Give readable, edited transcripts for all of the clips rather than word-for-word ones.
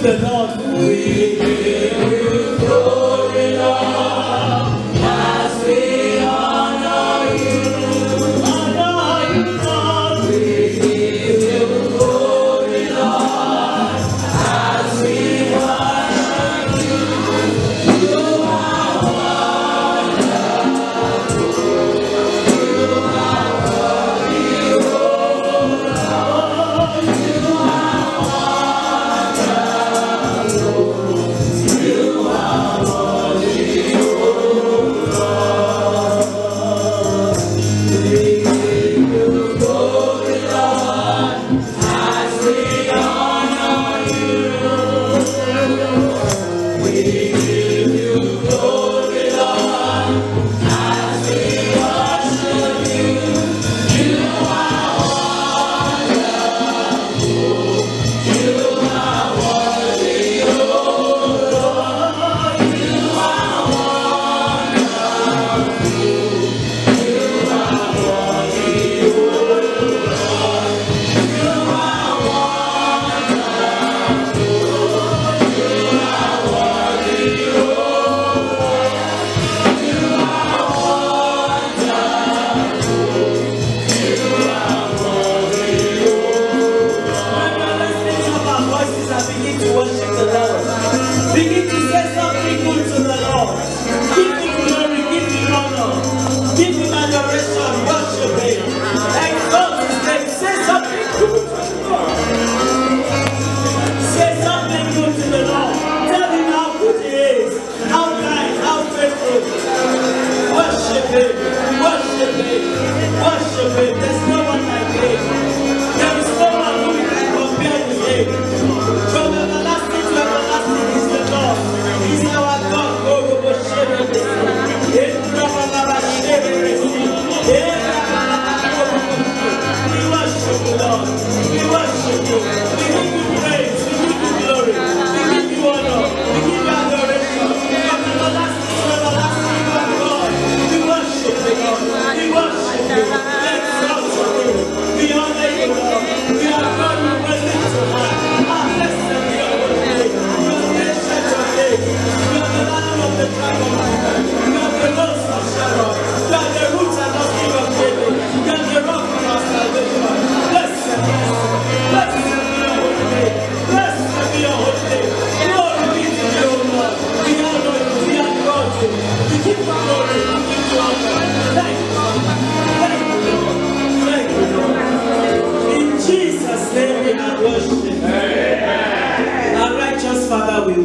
The Lord, we give you glory, Lord, as we honor you, Lord. We give you glory, Lord, as we honor you. You are wonderful. You are worthy, oh Lord. You are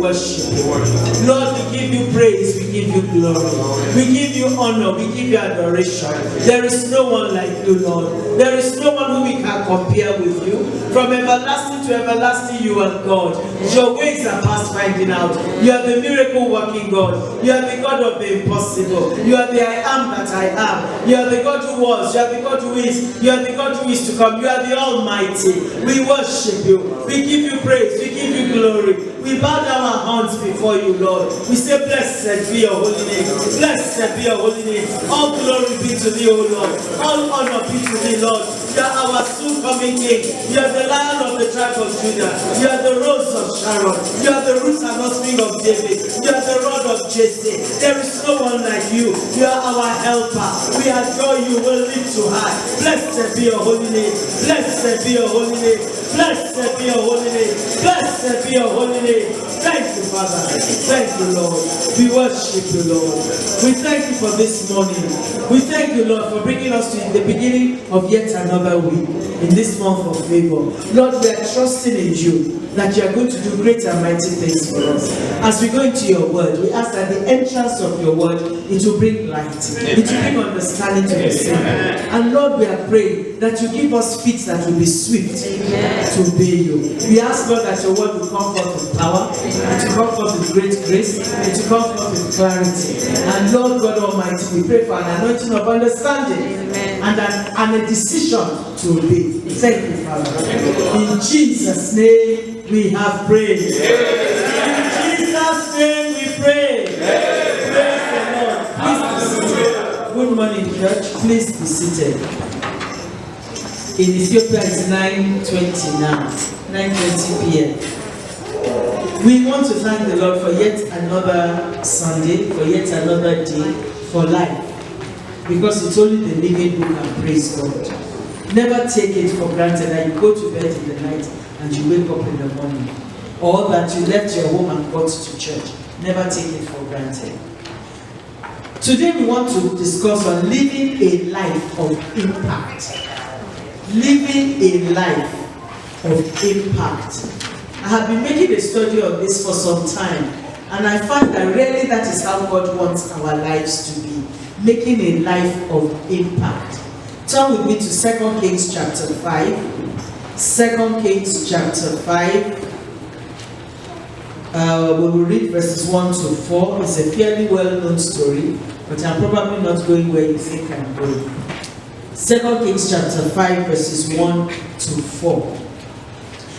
worship you. Lord, we give you praise, we give you glory, we give you honor, we give you adoration. There is no one like you, Lord. There is no one who we can compare with you. From everlasting to everlasting, you are God. Your ways are past finding out. You are the miracle working God. You are the God of the impossible. You are the I am that I am. You are the God who was. You are the God who is. You are the God who is to come. You are the Almighty. We worship you. We give you praise. We give you glory. We bow down our hands before you, Lord. We say, blessed be your holy name. Blessed be your holy name. All glory be to thee, O Lord. All honor be to thee, Lord. You are our soon coming King. You are the Lion of the tribe of Judah. You are the Rose of Sharon. You are the root and offspring of David. You are the rod of Jesse. There is no one like you. You are our helper. We adore you. We lift you high. Blessed be your holy name. Blessed be your holy name. Blessed be your holy name. Blessed be your holy name. Thank you, Father. Thank you, Lord. We worship you, Lord. We thank you for this morning. We thank you, Lord, for bringing us to the beginning of yet another week. in this month of favor. Lord, we are trusting in you that you are going to do great and mighty things for us. As we go into your word, we ask that the entrance of your word, it will bring light, it will bring understanding to the simple. And Lord, we are praying that you give us feet that will be swift to obey you. We ask, Lord, that your word will come forth with power, it will come forth with great grace, it will come forth with clarity. And Lord God Almighty, we pray for an anointing of understanding and a decision to obey. Thank you, Father. In Jesus' name we have prayed. In Jesus' name we pray. Praise the Lord. Please be seated. Good morning, church. Please be seated. In Ethiopia it's 9:20 now. 9:20 p.m. We want to thank the Lord for yet another Sunday, for yet another day, for life. Because it's only the living who can praise God. Never take it for granted that you go to bed in the night and you wake up in the morning. Or that you left your home and got to church. Never take it for granted. Today we want to discuss on living a life of impact. Living a life of impact. I have been making a study of this for some time, and I find that really that is how God wants our lives to be, making a life of impact. Turn with me to 2 Kings chapter 5. 2 Kings chapter 5. We will read verses 1 to 4. It's a fairly well-known story, but I'm probably not going where you think I'm going. 2 Kings chapter 5, verses 1 to 4.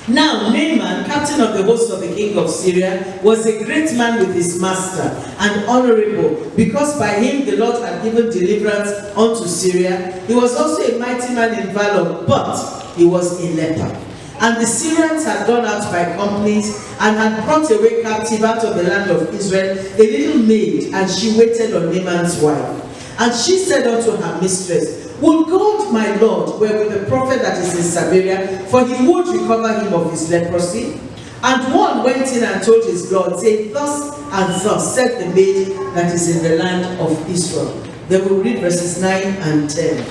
Now Naaman, captain of the host of the king of Syria, was a great man with his master, and honorable, because by him the Lord had given deliverance unto Syria. He was also a mighty man in valor, but he was a leper. And the Syrians had gone out by companies, and had brought away captive out of the land of Israel a little maid, and she waited on Naaman's wife. And she said unto her mistress, Would God my Lord were with the prophet that is in Samaria, for he would recover him of his leprosy? And one went in and told his Lord, saying, Thus and thus said the maid that is in the land of Israel. Then we'll read verses 9 and 10.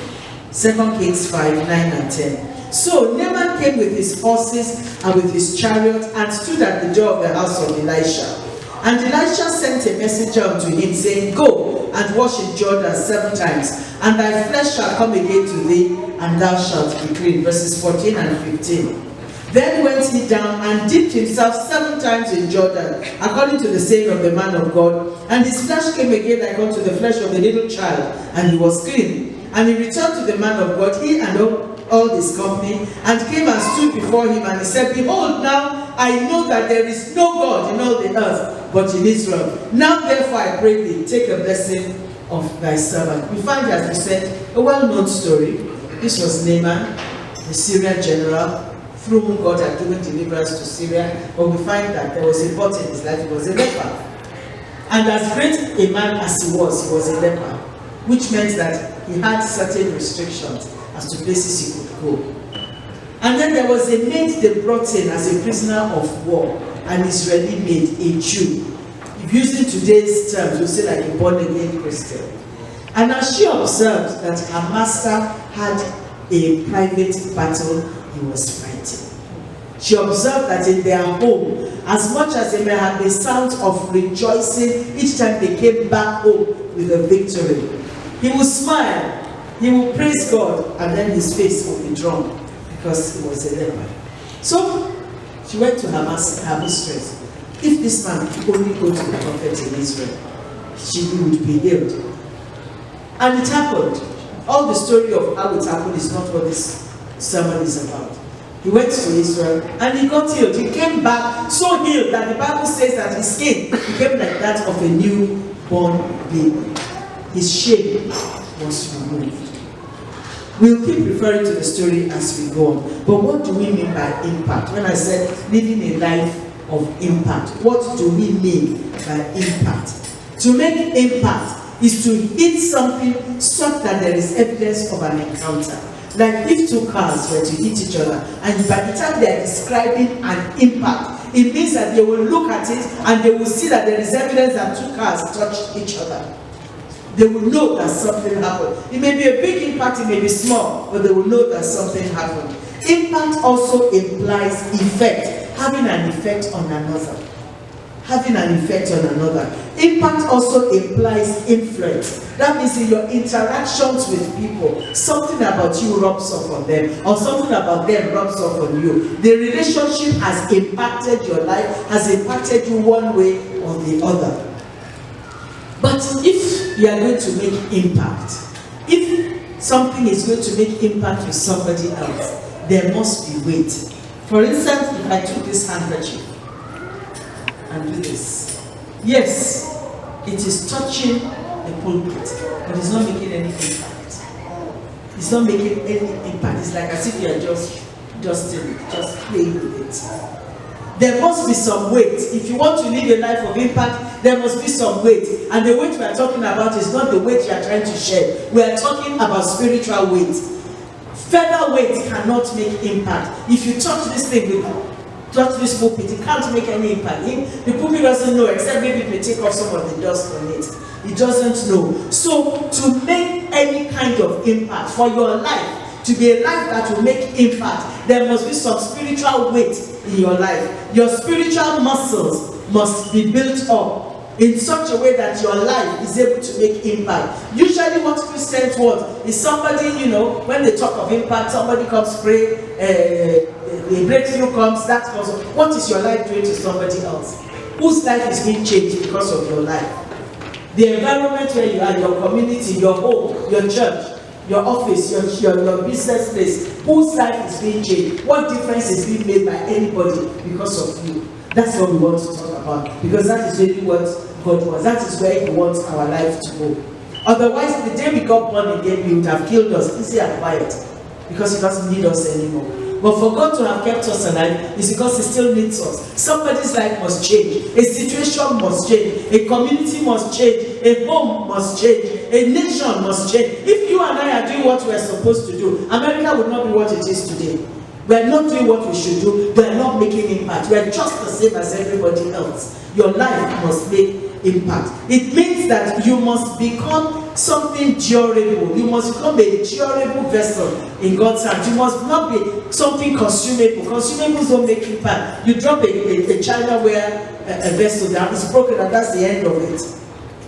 2 Kings 5, 9 and 10. So Naaman came with his horses and with his chariot, and stood at the door of the house of Elisha. And Elisha sent a messenger unto him, saying, Go and wash in Jordan 7 times, and thy flesh shall come again to thee, and thou shalt be clean. Verses 14 and 15. Then went he down and dipped himself 7 times in Jordan, according to the saying of the man of God. And his flesh came again like unto the flesh of a little child, and he was clean. And he returned to the man of God, he and all his company, and came and stood before him, and he said, Behold, now I know that there is no God in all the earth but in Israel. Now therefore I pray thee, take a blessing of thy servant. We find, as we said, a well-known story. This was Naaman, the Syrian general, through whom God had given deliverance to Syria. But we find that there was a but in his life. He was a leper. And as great a man as he was a leper, which meant that he had certain restrictions as to places he could go. And then there was a maid they brought in as a prisoner of war, an Israeli maid, a Jew. If using today's terms, we'll say like a born-again Christian. And as she observed that her master had a private battle he was fighting, she observed that in their home, as much as they may have the sound of rejoicing each time they came back home with a victory, he would smile, he would praise God, and then his face would be drawn because he was a leper. So she went to her mistress. If this man could only go to the prophet in Israel, she would be healed. And it happened. All the story of how it happened is not what this sermon is about. He went to Israel and he got healed. He came back so healed that the Bible says that his skin became like that of a newborn baby. His shame was removed. We'll keep referring to the story as we go on. But what do we mean by impact? When I said living a life of impact, what do we mean by impact? To make impact is to hit something such that there is evidence of an encounter. Like if 2 cars were to hit each other, and by the time they are describing an impact, it means that they will look at it and they will see that there is evidence that 2 cars touched each other. They will know that something happened. It may be a big impact, it may be small, but they will know that something happened. Impact also implies effect, having an effect on another. Having an effect on another. Impact also implies influence. That means in your interactions with people, something about you rubs off on them, or something about them rubs off on you. The relationship has impacted your life, has impacted you one way or the other. But if you are going to make impact, if something is going to make impact with somebody else, there must be weight. For instance, if I took this handkerchief and do this, yes, it is touching the pulpit, but it's not making any impact. It's not making any impact. It's like as if you are just playing with it. There must be some weight. If you want to live a life of impact, there must be some weight. And the weight we are talking about is not the weight you are trying to share. We are talking about spiritual weight. Feather weight cannot make impact. If you touch this thing, touch this pulpit, it can't make any impact. The pulpit doesn't know, except maybe it may take off some of the dust on it. It doesn't know. So to make any kind of impact for your life, to be a life that will make impact, there must be some spiritual weight in your life. Your spiritual muscles must be built up in such a way that your life is able to make impact. Usually what Christians want is somebody, when they talk of impact, somebody comes pray, a breakthrough comes, that comes. What is your life doing to somebody else? Whose life is being changed because of your life? The environment where you are, your community, your home, your church, your office, your business place, whose life is being changed? What difference is being made by anybody because of you? That's what we want to talk about, because that is really what God wants. That is where He wants our life to go. Otherwise, the day we got born again, He would have killed us, easy and quiet, because He doesn't need us anymore. But for God to have kept us alive is because He still needs us. Somebody's life must change. A situation must change. A community must change. A home must change. A nation must change. If you and I are doing what we are supposed to do, America would not be what it is today. We are not doing what we should do. We are not making impact. We are just the same as everybody else. Your life must make impact. It means that you must become something durable. You must become a durable vessel in God's hand. You must not be something consumable. Consumables don't make impact. You drop a Chinaware a vessel down, it's broken, and that's the end of it.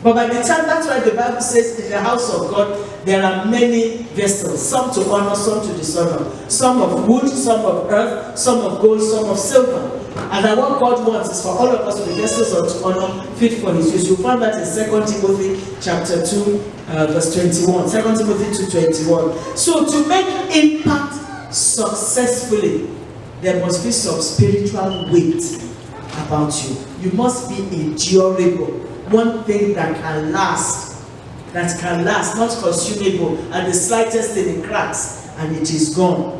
But by the time, that's why the Bible says in the house of God, there are many vessels, some to honor, some to dishonor, some of wood, some of earth, some of gold, some of silver. And that what God wants is for all of us to be vessels of honor, fit for His use. You'll find that in 2 Timothy chapter 2, verse 21. 2 Timothy 2:21. So to make impact successfully, there must be some spiritual weight about you. You must be endurable. One thing that can last, not consumable, and the slightest thing it cracks, and it is gone.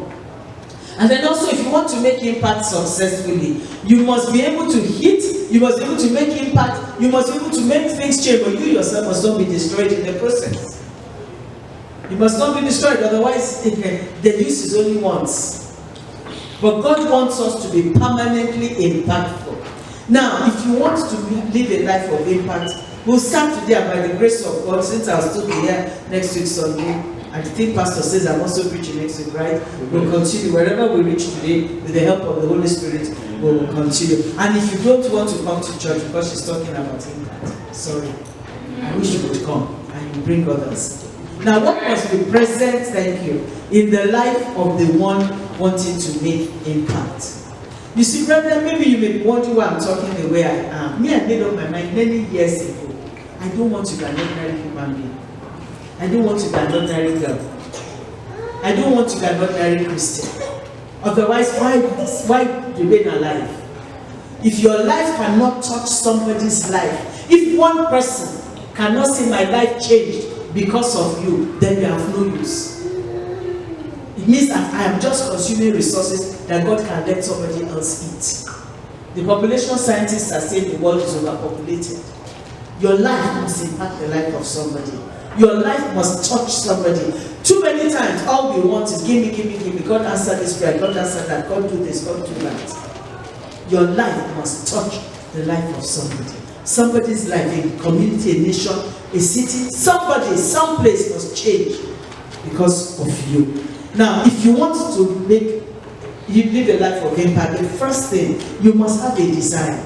And then also, if you want to make impact successfully, you must be able to hit, you must be able to make impact, you must be able to make things change, but you yourself must not be destroyed in the process. You must not be destroyed, otherwise the use is only once. But God wants us to be permanently impactful. Now, if you want to live a life of impact, we'll start today, and by the grace of God, since I'll still be here next week Sunday, and the thing Pastor says I'm also preaching next week, right? We'll continue. Wherever we reach today, with the help of the Holy Spirit, we'll continue. And if you don't want to come to church because she's talking about impact, sorry, I wish you would come and you bring others. Now, what must be present, thank you, in the life of the one wanting to make impact? You see, brethren, maybe you may be wondering why I'm talking the way I am. Me, I made up my mind many years ago. I don't want to be an ordinary human being. I don't want to be an ordinary girl. I don't want to be an ordinary Christian. Otherwise, why remain alive? If your life cannot touch somebody's life, if one person cannot see my life changed because of you, then you have no use. It means that I am just consuming resources that God can let somebody else eat. The population scientists are saying the world is overpopulated. Your life must impact the life of somebody. Your life must touch somebody. Too many times, all we want is give me, give me, give me. God answer this prayer, God answer that, God do this, God do that. Your life must touch the life of somebody. Somebody's life, a community, a nation, a city, somebody, someplace must change because of you. Now, if you want to live a life of impact, the first thing, you must have a desire.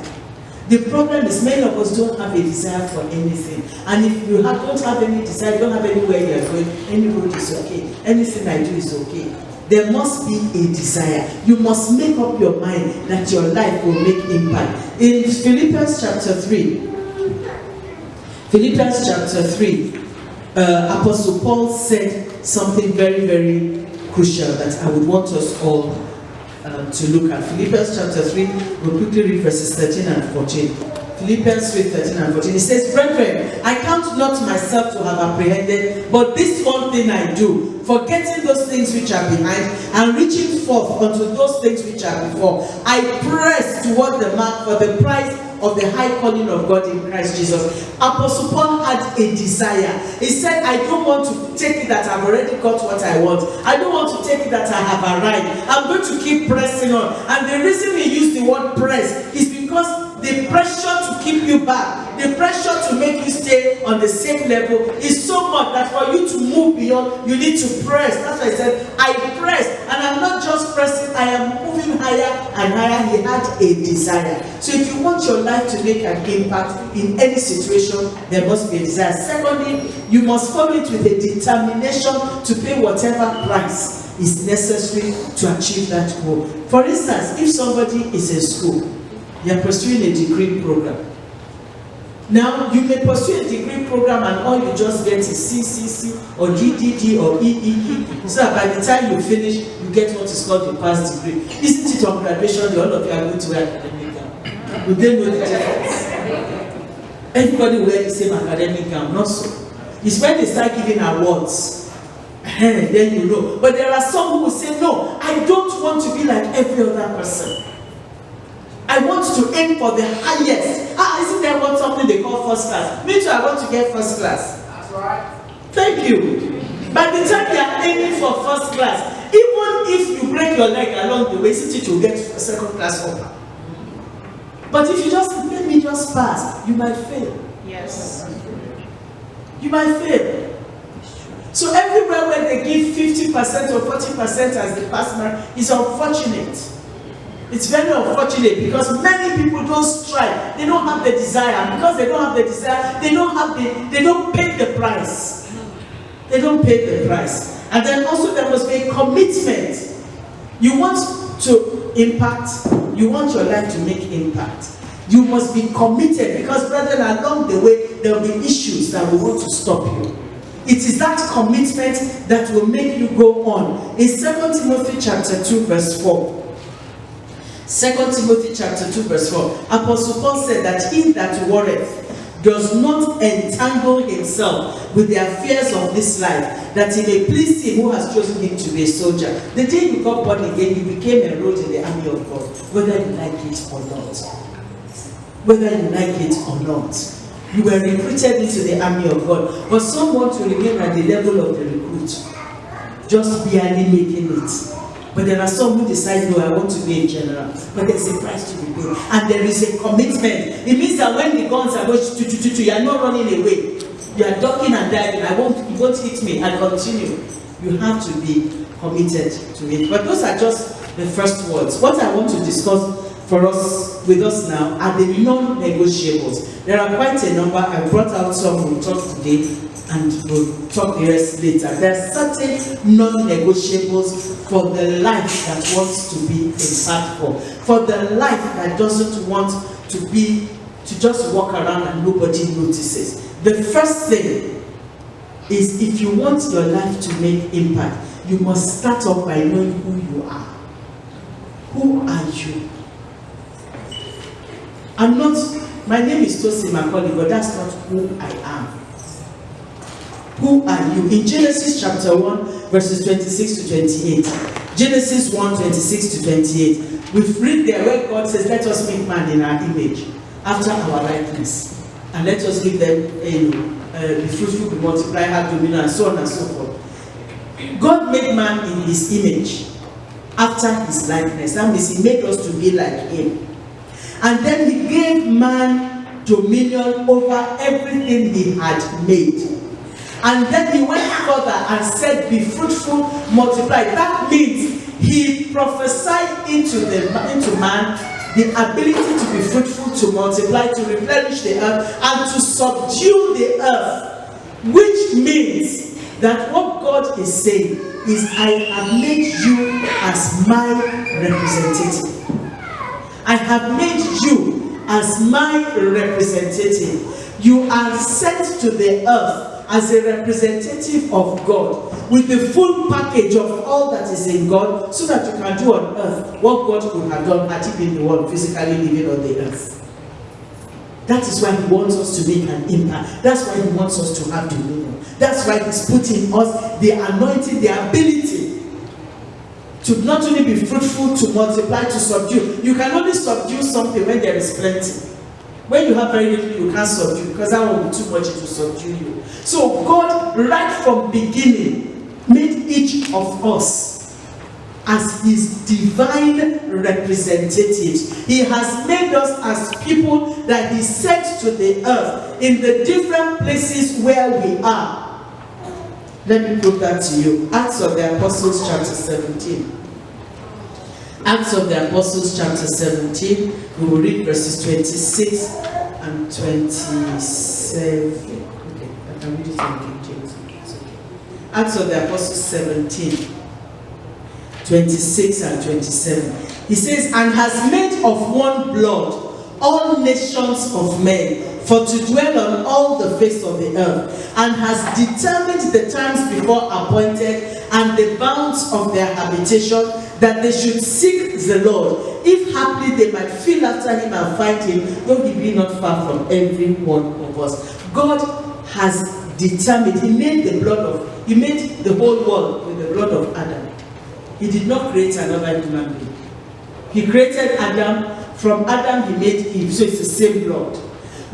The problem is many of us don't have a desire for anything. And if you don't have any desire, don't have anywhere you are going, any road is okay, anything I do is okay. There must be a desire. You must make up your mind that your life will make impact. In Philippians chapter 3, Apostle Paul said something very, very crucial that I would want us all to look at. Philippians chapter 3, we'll quickly read verses 13 and 14. Philippians 3, 13 and 14. It says, "Brethren, I count not myself to have apprehended, but this one thing I do, forgetting those things which are behind, and reaching forth unto those things which are before. I press toward the mark for the prize of the high calling of God in Christ Jesus." Apostle Paul had a desire. He said, I don't want to take it that I've already got what I want. I don't want to take it that I have arrived. I'm going to keep pressing on. And the reason he used the word press is because the pressure to keep you back, the pressure to make you stay on the same level is so much that for you to move beyond, you need to press. That's why I said, I press. And I'm not just pressing, I am moving higher and higher. He had a desire. So if you want your life to make an impact in any situation, there must be a desire. Secondly, you must follow it with a determination to pay whatever price is necessary to achieve that goal. For instance, if somebody is in school, you are pursuing a degree program. Now, you may pursue a degree program and all you just get is CCC or DDD or EEE. So that by the time you finish, you get what is called the pass degree. Isn't it on graduation day, all of you are going to wear academic gown? Would they know the difference? Everybody wear the same academic gown, not so. It's when they start giving awards, then you know. But there are some who will say, no, I don't want to be like every other person. I want to aim for the highest. Isn't there something they call first class? Me too, I want to get first class. That's right. Thank you. By the time you are aiming for first class, even if you break your leg along the way, isn't it, you get second class offer? But if you just let me just pass, you might fail. Yes. You might fail. So everywhere where they give 50% or 40% as the pass mark is unfortunate. It's very unfortunate because many people don't strive. They don't have the desire. And because they don't have the desire, they don't pay the price. They don't pay the price. And then also there must be a commitment. You want to impact, you want your life to make impact. You must be committed because, brethren, along the way, there will be issues that will want to stop you. It is that commitment that will make you go on. In 2 Timothy chapter 2, verse 4. 2 Timothy chapter 2, verse 4. Apostle Paul said that he that warreth does not entangle himself with the affairs of this life, that he may please him who has chosen him to be a soldier. The day you got born again, you became enrolled in the army of God, whether you like it or not. Whether you like it or not. You were recruited into the army of God. But some want to remain at the level of the recruit, just barely making it. But there are some who decide, no, I want to be a general. But there's a price to be paid. And there is a commitment. It means that when the guns are going to you are not running away. You are ducking and diving. You won't hit me, and continue. You have to be committed to it. But those are just the first words. What I want to discuss with us now are the non-negotiables. There are quite a number. I brought out some we'll talk today, and we'll talk the rest later. There are certain non-negotiables for the life that wants to be impactful, for the life that doesn't want to just walk around and nobody notices. The first thing is, if you want your life to make impact, you must start off by knowing who you are. Who are you? My name is Tosin Macaulay, but that's not who I am. Who are you? In Genesis chapter 1, verses 26 to 28. Genesis 1, 26 to 28. We've read there where God says, let us make man in our image, after our likeness. And let us give them be fruitful, be multiply, have dominion, and so on and so forth. God made man in his image, after his likeness. That means he made us to be like him. And then he gave man dominion over everything he had made. And then he went further and said, be fruitful, multiply. That means he prophesied into man the ability to be fruitful, to multiply, to replenish the earth, and to subdue the earth. Which means that what God is saying is, I have made you as my representative. I have made you as my representative. You are sent to the earth as a representative of God, with the full package of all that is in God, so that you can do on earth what God could have done had he been the one physically living on the earth. That is why he wants us to make an impact. That's why he wants us to have dominion. That's why he's put in us the anointing, the ability to not only be fruitful, to multiply, to subdue. You can only subdue something when there is plenty. When you have very little, you can't subdue, because that will be too much to subdue you. So God, right from beginning, made each of us as his divine representatives. He has made us as people that he sent to the earth in the different places where we are. Let me put that to you. Acts of the Apostles chapter 17. Acts of the Apostles chapter 17, we will read verses 26 and 27. Okay, I can read it in King James. Okay. Acts of the Apostles 17, 26 and 27. He says, and has made of one blood all nations of men, for to dwell on all the face of the earth, and has determined the times before appointed and the bounds of their habitation, that they should seek the Lord, if haply they might feel after him and find him, though he be not far from every one of us. God has determined, he made the whole world with the blood of Adam. He did not create another human being. He created Adam. From Adam he made Eve, so it's the same blood.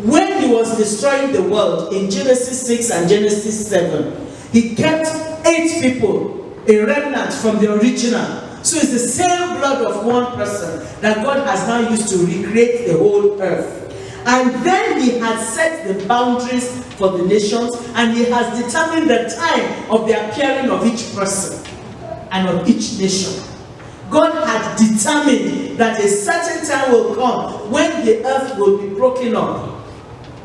When he was destroying the world in Genesis 6 and Genesis 7, he kept 8 people, a remnant from the original. So it's the same blood of one person that God has now used to recreate the whole earth. And then he has set the boundaries for the nations, and he has determined the time of the appearing of each person and of each nation. God had determined that a certain time will come when the earth will be broken up.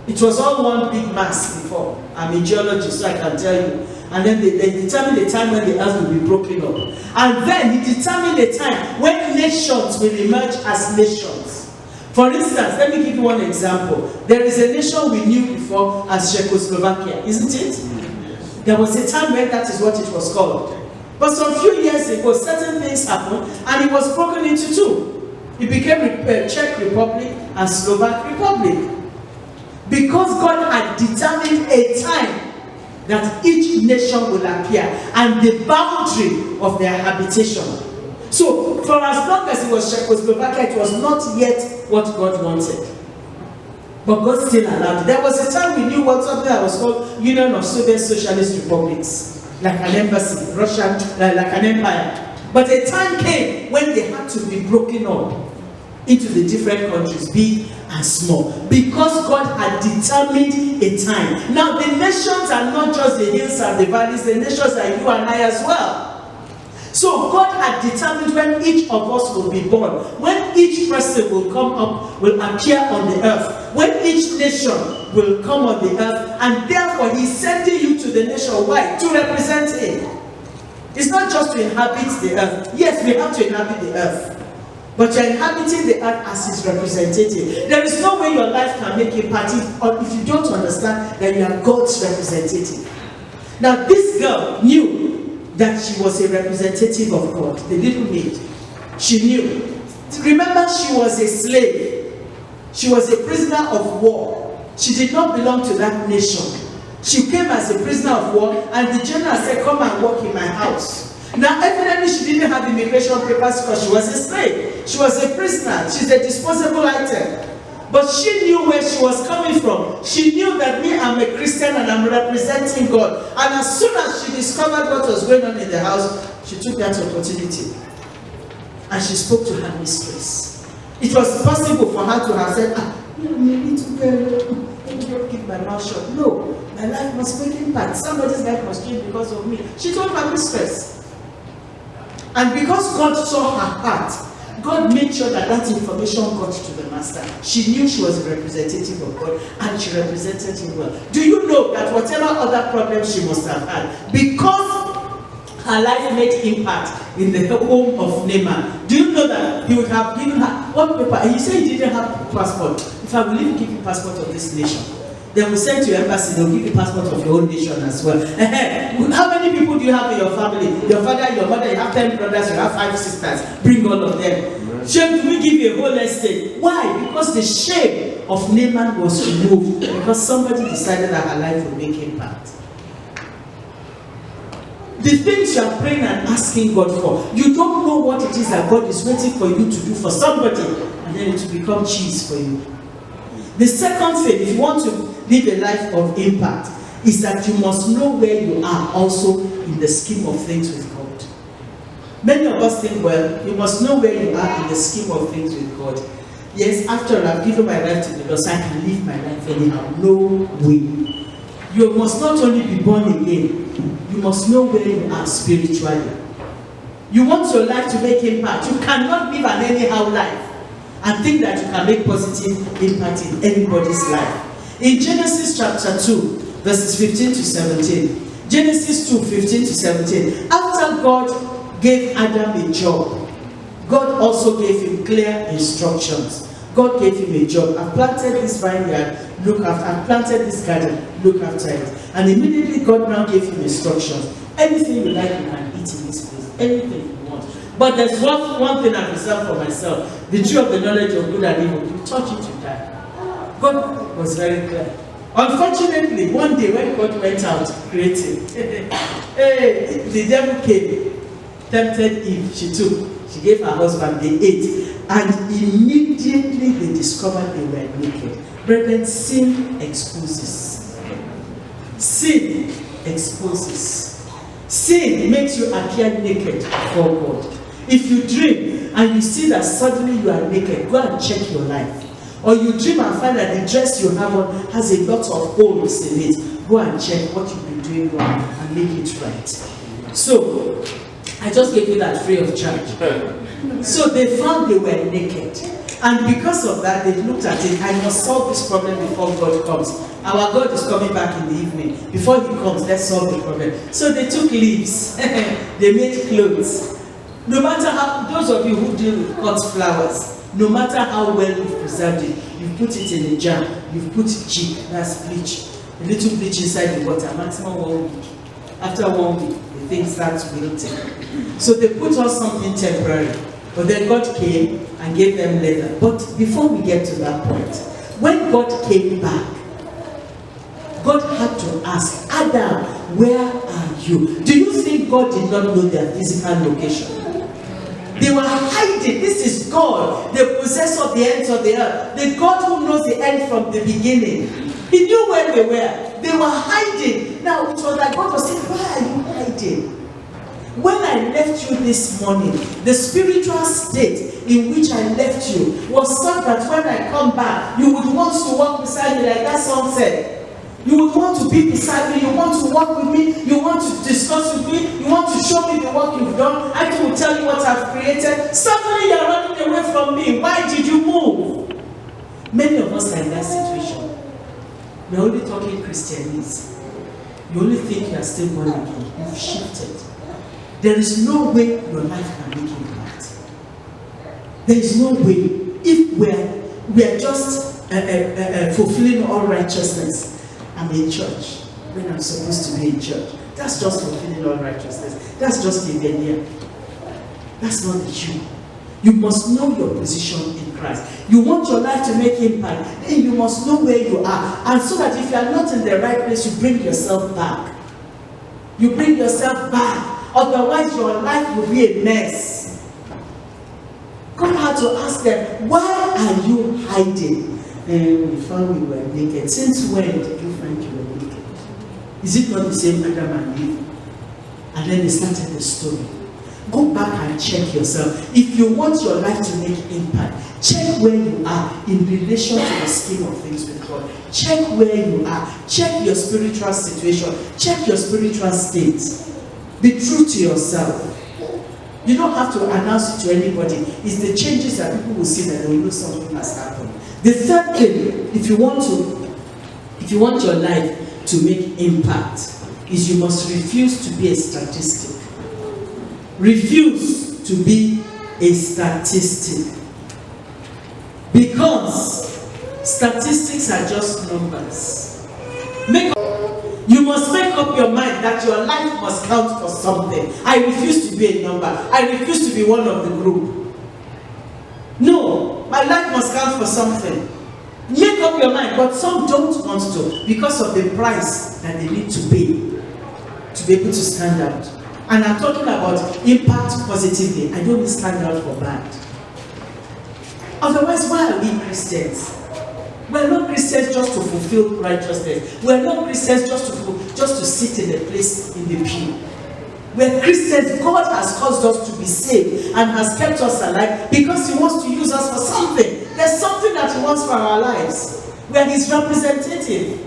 It was all one big mass before. I'm a geologist, so I can tell you. And then they determined the time when the earth will be broken up. And then he determined the time when nations will emerge as nations. For instance, let me give you one example. There is a nation we knew before as Czechoslovakia, isn't it? There was a time when that is what it was called. But some few years ago, certain things happened, and it was broken into two. It became Czech Republic and Slovak Republic. Because God had determined a time that each nation will appear, and the boundary of their habitation. So, for as long as it was Czechoslovakia, it was not yet what God wanted. But God still allowed it. There was a time we knew what something that was called Union of Soviet Socialist Republics. Like an embassy, Russian, like an empire. But a time came when they had to be broken up into the different countries, big and small, because God had determined a time. Now the nations are not just the hills and the valleys, the nations are you and I as well. So God had determined when each of us will be born, when each person will come up, will appear on the earth, when each nation will come on the earth, and therefore he's sending you to the nation. Why? To represent him. It's not just to inhabit the earth. Yes, we have to inhabit the earth, but you're inhabiting the earth as his representative. There is no way your life can make a party if you don't understand that you are God's representative. Now this girl knew that she was a representative of God, the little maid. She knew. Remember, she was a slave. She was a prisoner of war. She did not belong to that nation. She came as a prisoner of war, and the general said, come and work in my house. Now, evidently, she didn't have immigration papers because she was a slave. She was a prisoner. She's a disposable item. But she knew where she was coming from. She knew that me, I'm a Christian and I'm representing God. And as soon as she discovered what was going on in the house, she took that opportunity. And she spoke to her mistress. It was possible for her to have said, maybe to keep my mouth shut. No, my life must make impact. Somebody's life must change because of me. She told her mistress. And because God saw her heart, God made sure that that information got to the master. She knew she was a representative of God and she represented him well. Do you know that whatever other problems she must have had, because her life made impact in the home of Naaman, do you know that he would have given her one paper? He said he didn't have passport. If I will even give you passport of this nation, then we'll send to your embassy, they'll give you passport of your own nation as well. How many people do you have in your family? Your father, your mother, you have 10 brothers, you have 5 sisters. Bring all of them. Shame, we give you a whole estate. Why? Because the shame of Naaman was removed. Because somebody decided that her life would make impact. The things you are praying and asking God for, you don't know what it is that God is waiting for you to do for somebody, and then it will become cheese for you. The second thing, if you want to live a life of impact, is that you must know where you are also in the scheme of things with God. Many of us think, well, you must know where you are in the scheme of things with God. Yes, after all, I've given my life to the Lord, so I can live my life anyhow. No way. You must not only be born again, you must know where you are spiritually. You want your life to make impact. You cannot live an anyhow life and think that you can make positive impact in anybody's life. In Genesis chapter 2, verses 15 to 17. Genesis 2, 15 to 17. After God gave Adam a job, God also gave him clear instructions. God gave him a job. I've planted this vineyard, look after. I've planted this garden, look after it. And immediately God now gave him instructions. Anything you like, you can eat in this place. Anything you want. But there's one thing I've reserved for myself. The tree of the knowledge of good and evil. You touch it, you die. God was very clear. Unfortunately, one day when God went out creating, the devil came, tempted Eve, she gave her husband, they ate. And immediately they discovered they were naked. Brethren, sin exposes. Sin exposes. Sin makes you appear naked before God. If you dream and you see that suddenly you are naked, go and check your life. Or you dream and find that the dress you have on has a lot of holes in it, go and check what you've been doing wrong and make it right. So, I just gave you that free of charge. So they found they were naked. And because of that, they looked at it, I must solve this problem before God comes. Our God is coming back in the evening. Before he comes, let's solve the problem. So they took leaves. They made clothes. No matter how, those of you who deal with cut flowers, no matter how well you've preserved it, you put it in a jar, you've put jig, that's bleach. A little bleach inside the water, maximum 1 week. After 1 week, the thing starts wilting. So they put on something temporary. But then God came and gave them leather. But before we get to that point, when God came back, God had to ask, Adam, where are you? Do you think God did not know their physical location? They were hiding. This is God, the possessor of the ends of the earth, the God who knows the end from the beginning. He knew where they were. They were hiding. Now it was like God was saying, why are you hiding? When I left you this morning, the spiritual state in which I left you was such that when I come back, you would want to walk beside me like that song said. You would want to be beside me, you want to walk with me, you want to discuss with me, you want to show me the work you've done, I will tell you what I've created. Suddenly you're running away from me. Why did you move? Many of us are in that situation. We're only talking Christianese. You only think you are still born again. You've shifted. There is no way your life can make impact. There is no way. If we are just fulfilling all righteousness, I'm in church when I'm supposed to be in church. That's just fulfilling all righteousness. That's just a veneer. That's not you. You must know your position in Christ. You want your life to make impact, then you must know where you are. And so that if you are not in the right place, you bring yourself back. You bring yourself back. Otherwise, your life will be a mess. God had to ask them, why are you hiding? And we found we were naked. Since when did you find you were naked? Is it not the same Adam and Eve? And then they started the story. Go back and check yourself. If you want your life to make impact, check where you are in relation to the scheme of things with God. Check where you are. Check your spiritual situation. Check your spiritual state. Be true to yourself. You don't have to announce it to anybody. It's the changes that people will see that they will know something has happened. The third thing, if you want your life to make impact, is you must refuse to be a statistic. Refuse to be a statistic. Because statistics are just numbers. You must make up your mind that your life must count for something. I refuse to be a number. I refuse to be one of the group. No, my life must count for something. Make up your mind, but some don't want to because of the price that they need to pay to be able to stand out. And I'm talking about impact positively. I don't mean stand out for bad. Otherwise, why are we Christians? We're not Christians just to fulfill righteousness. We're not Christians just to sit in a place in the pew. We're Christians. God has caused us to be saved and has kept us alive because He wants to use us for something. There's something that He wants for our lives. We are His representative.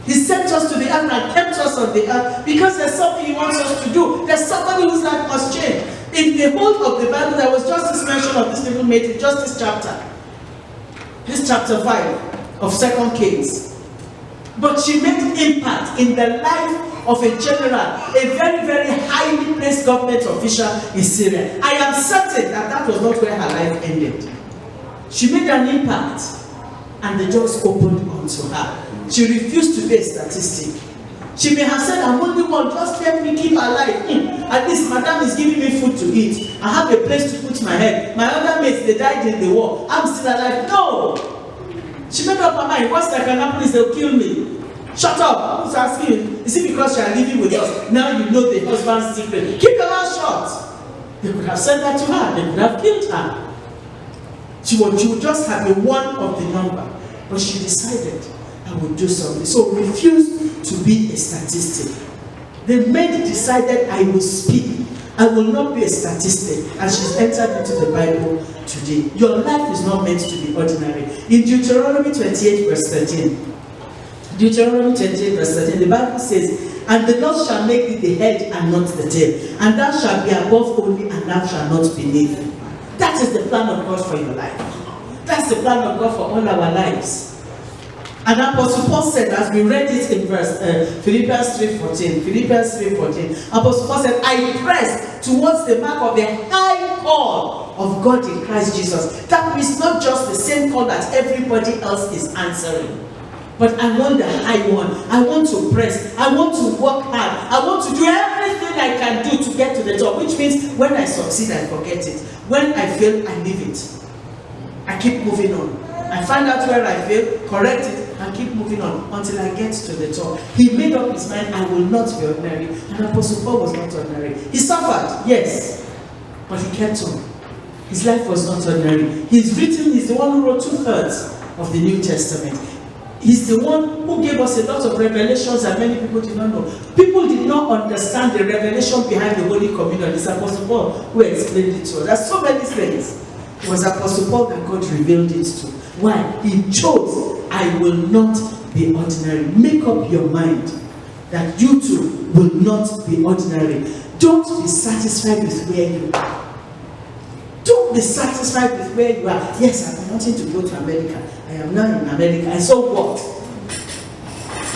He sent us to the earth and kept us on the earth because there's something He wants us to do. There's somebody whose life must change. In the whole of the Bible, there was just this mention of this little maid in just this chapter. This chapter 5 of 2 Kings. But she made impact in the life of a general, a very, very highly placed government official in Syria. I am certain that that was not where her life ended. She made an impact and the doors opened unto her. She refused to be a statistic. She may have said, I'm only one, just help me keep alive. At least madam is giving me food to eat. I have a place to put my head. My other mates, they died in the war. I'm still alive. No! She made up her mind. What's that can happen is they'll kill me. Shut up. Who's asking you? Is it because you are living with us? Now you know the husband's secret. Keep your mouth shut. They could have said that to her. They could have killed her. She would just have been one of the number. But she decided, I would do something. So refused to be a statistic. The maid decided, I will speak. I will not be a statistic. And she's entered into the Bible today. Your life is not meant to be ordinary. In Deuteronomy 28 verse 13. Deuteronomy 28 verse 13. The Bible says, and the Lord shall make thee the head and not the tail. And thou shalt be above only and thou shalt not beneath. That is the plan of God for your life. That's the plan of God for all our lives. And Apostle Paul said, as we read it in verse Philippians 3:14, Philippians 3:14, Apostle Paul said, I press towards the mark of the high call of God in Christ Jesus. That means not just the same call that everybody else is answering. But I want the high one. I want to press. I want to work hard. I want to do everything I can do to get to the top. Which means when I succeed, I forget it. When I fail, I leave it. I keep moving on. I find out where I fail, correct it, and keep moving on until I get to the top. He made up his mind, I will not be ordinary. And Apostle Paul was not ordinary. He suffered, yes, but he kept on. His life was not ordinary. He's the one who wrote 2/3 of the New Testament. He's the one who gave us a lot of revelations that many people did not know. People did not understand the revelation behind the Holy Communion. It's Apostle Paul who explained it to us. There's so many things. It was Apostle Paul that God revealed it to. Why? He chose, I will not be ordinary. Make up your mind that you too will not be ordinary. Don't be satisfied with where you are. Don't be satisfied with where you are. Yes, I've been wanting to go to America. I am now in America. And so what?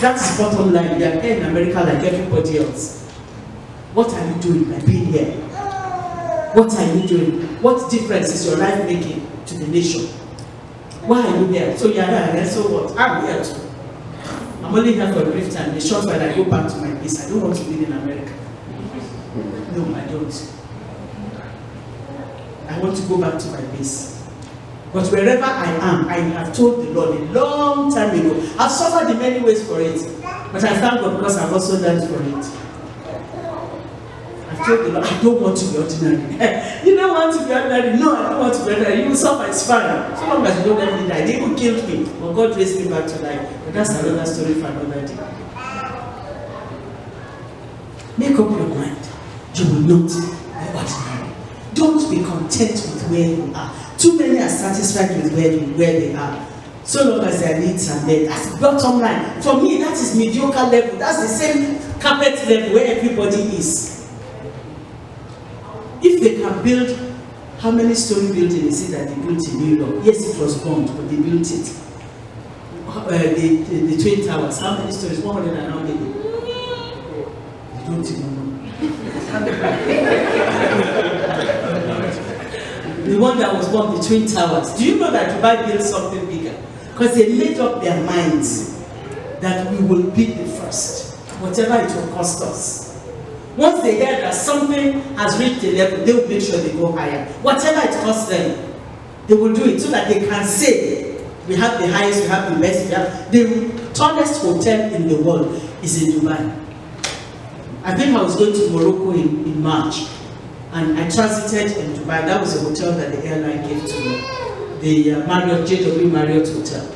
That's the bottom line. You are here in America like everybody else. What are you doing by being here? What are you doing? What difference is your life making to the nation? Why are you here? So you are here, and so what? I'm here too. I'm only here for a brief time. The short while I go back to my base. I don't want to live in America. No, I don't. I want to go back to my base. But wherever I am, I have told the Lord a long time ago. I've suffered in many ways for it. But I thank God because I've also learned for it. I've told the Lord, I don't want to be ordinary. You don't want to be ordinary? No, I don't want to be ordinary. You will suffer, it's fine. So long as you don't let me die. They will kill me. But God raised me back to life. But that's another story for another day. Make up your mind. you will not be ordinary. Don't be content with where you are. Too many are satisfied with where they are, so long as their needs are met. That's the bottom line. For me, that is mediocre level. That's the same carpet level where everybody is. If they can build, how many story building is it that they built in New York? Yes, it was bombed, but they built it. The Twin Towers, how many stories? 100 and how many? You don't even know. The one that was bombed, the Twin Towers. Do you know that Dubai built something bigger? Because they made up their minds that we will be the first, whatever it will cost us. Once they hear that something has reached a level, they will make sure they go higher. Whatever it costs them, they will do it so that they can say, we have the highest, we have the best, we have the tallest hotel in the world is in Dubai. I think I was going to Morocco in March, and I transited in Dubai. That was a hotel that the airline gave to me, the Marriott, JW Marriott Hotel.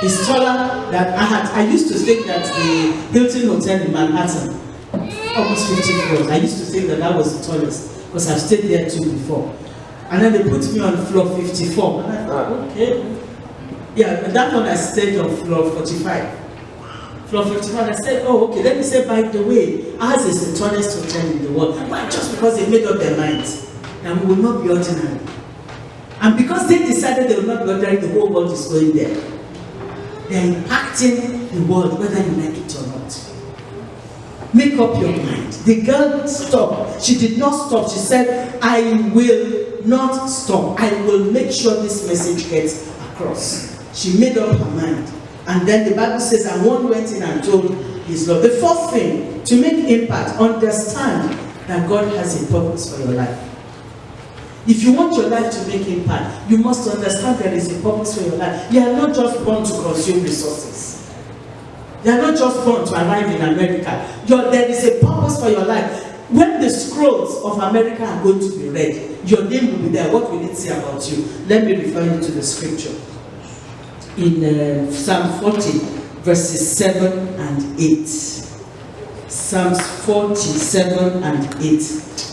It's taller than I used to think that the Hilton Hotel in Manhattan, almost 50 floors. I used to think that that was the tallest because I've stayed there too before. And then they put me on floor 54. And I thought, okay. Yeah, but that one I stayed on floor 45. Floor 55, I said, oh, okay. Then they said, by the way, ours is the tallest hotel in the world. Why? Just because they made up their minds that we will not be ordinary. And because they decided they will not be ordinary, the whole world is going there. They are impacting the world, whether you like it or not. Make up your mind. The girl stopped. She did not stop. She said, I will not stop. I will make sure this message gets across. She made up her mind. And then the Bible says, and one went in and told his Lord. The fourth thing, to make impact, understand that God has a purpose for your life. If you want your life to make impact, you must understand there is a purpose for your life. You are not just born to consume resources. You are not just born to arrive in America. There is a purpose for your life. When the scrolls of America are going to be read, your name will be there. What will it say about you? Let me refer you to the scripture. In Psalm 40, verses 7 and 8. Psalms 47 and 8.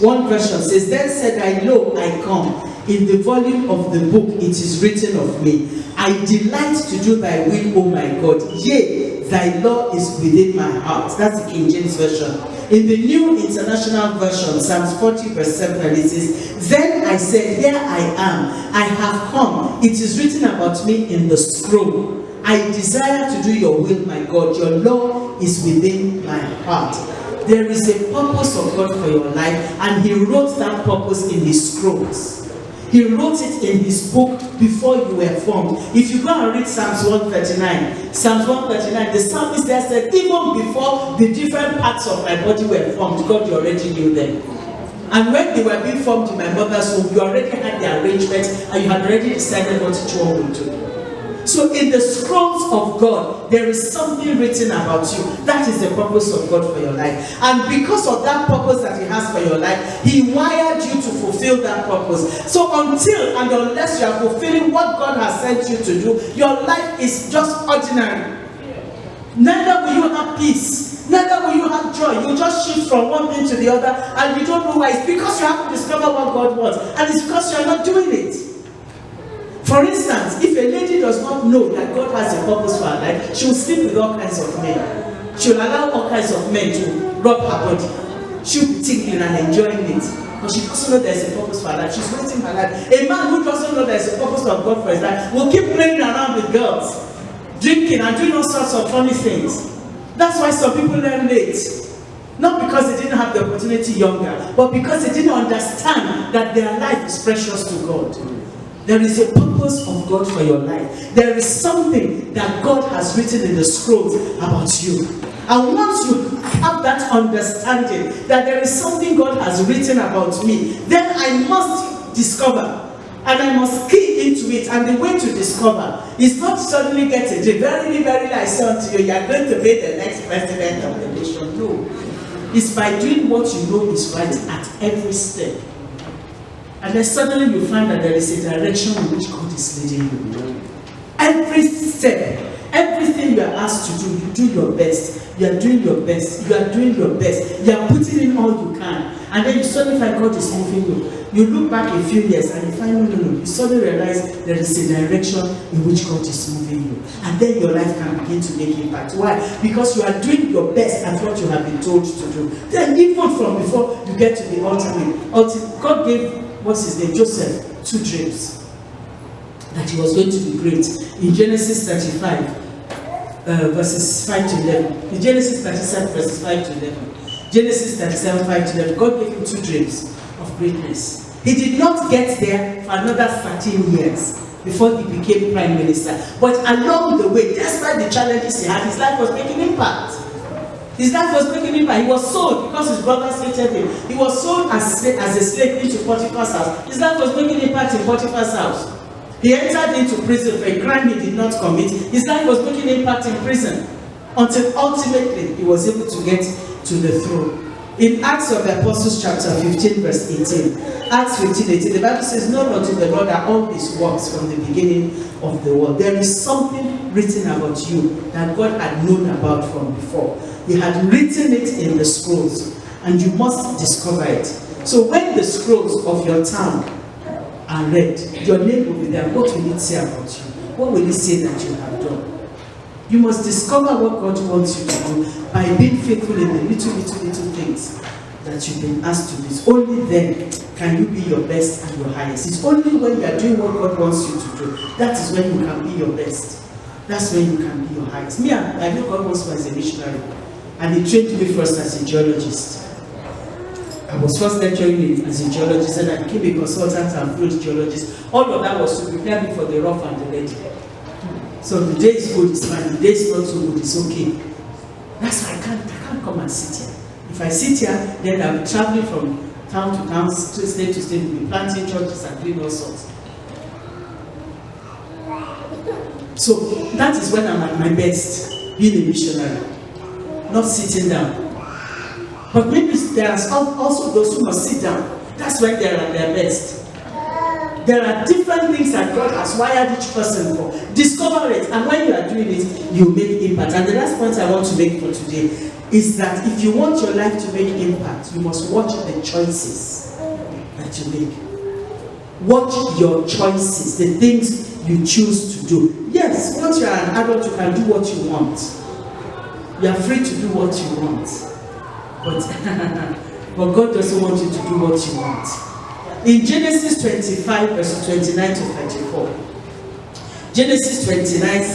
One version says, then said I, lo, I come. In the volume of the book it is written of me. I delight to do thy will, O my God. Yea, thy law is within my heart. That's the King James Version. In the New International Version, Psalms 40 verse 7, it says, then I said, here I am. I have come. It is written about me in the scroll. I desire to do your will, my God. Your law is within my heart. There is a purpose of God for your life, and he wrote that purpose in his scrolls. He wrote it in his book before you were formed. If you go and read Psalms 139, Psalms 139, the psalmist there said, even before the different parts of my body were formed, God already knew them. And when they were being formed in my mother's womb, you already had the arrangement, and you had already decided what each one would do. So in the scrolls of God, there is something written about you. That is the purpose of God for your life. And because of that purpose that he has for your life, he wired you to fulfill that purpose. So until and unless you are fulfilling what God has sent you to do, your life is just ordinary. Neither will you have peace. Neither will you have joy. You just shift from one thing to the other, and you don't know why. It's because you haven't discovered what God wants, and it's because you are not doing it. For instance, if a lady does not know that God has a purpose for her life, she will sleep with all kinds of men. She will allow all kinds of men to rub her body. She will be tinkling and enjoying it. But she doesn't know there is a purpose for her life. She's wasting her life. A man who doesn't know there is a purpose of God for his life will keep playing around with girls, drinking and doing all sorts of funny things. That's why some people learn late. Not because they didn't have the opportunity younger, but because they didn't understand that their life is precious to God. There is a purpose of God for your life. There is something that God has written in the scrolls about you. And once you have that understanding that there is something God has written about me, then I must discover. And I must key into it. And the way to discover is not suddenly get a dream. Very, very I say unto you, you are going to be the next president of the nation. No. It's by doing what you know is right at every step. And then suddenly you find that there is a direction in which God is leading you. Every step, Everything you are asked to do, you do your best. You are doing your best. You are doing your best. You are putting in all you can. And then you suddenly find God is moving you. You look back a few years and you find, no. You suddenly realize there is a direction in which God is moving you. And then your life can begin to make impact. Why? Because you are doing your best at what you have been told to do. Then even from before you get to the ultimate, God gave, what's his name, Joseph, 2 dreams. That he was going to be great. In Genesis 35, verses 5 to 11. In Genesis 37, verses 5 to 11. Genesis 37, 5 to 11. God gave him 2 dreams of greatness. He did not get there for another 13 years before he became prime minister. But along the way, despite the challenges he had, his life was making impact. His life was making impact. He was sold because his brothers hated him. He was sold as a slave into Potiphar's house. His life was making impact in Potiphar's house. He entered into prison for a crime he did not commit. His life was making impact in prison until ultimately he was able to get to the throne. In Acts of the Apostles chapter 15 verse 18, Acts 15:18, the Bible says, "Known unto the Lord are all his works from the beginning of the world." There is something written about you that God had known about from before. He had written it in the scrolls, and you must discover it. So when the scrolls of your town are read, your name will be there. What will it say about you? What will it say that you have done? You must discover what God wants you to do by being faithful in the little things that you've been asked to do. It's only then can you be your best and your highest. It's only when you are doing what God wants you to do, that is when you can be your best. That's when you can be your highest. Me, I know God wants me as a missionary, and He trained me first as a geologist. I was first lecturing as a geologist, and I became a consultant and field geologist. All of that was to prepare me for the rough and the ready. So the day is good, it's fine. The day is not so good, it's okay. That's why I can't come and sit here. If I sit here, then I'll be traveling from town to town, state to state, we'll be planting churches and doing all sorts. So that is when I'm at my best, being a missionary, not sitting down. But maybe there are also those who must sit down. That's when they're at their best. There are different things that God has wired each person for. Discover it, and when you are doing it, you make impact. And the last point I want to make for today is that if you want your life to make impact, you must watch the choices that you make. Watch your choices, the things you choose to do. Yes, once you are an adult, you can do what you want. You are free to do what you want. But God doesn't want you to do what you want. In Genesis 25, verses 29 to 34. Genesis 25,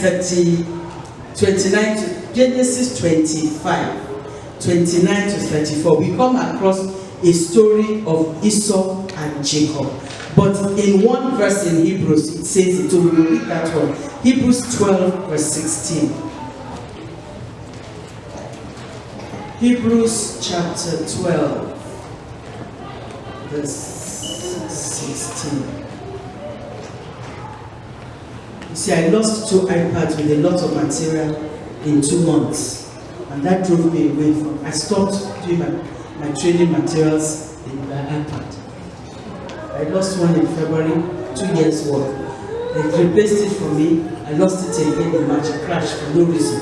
29 to 34. We come across a story of Esau and Jacob. But in one verse in Hebrews, it says it. So we will read that one. Hebrews 12, verse 16. Hebrews chapter 12, verse 16. You see, I lost 2 iPads with a lot of material in 2 months, and that drove me away from. I stopped doing my training materials in my iPad. I lost one in February, 2 years work. They replaced it for me. I lost it again in March. It crashed for no reason.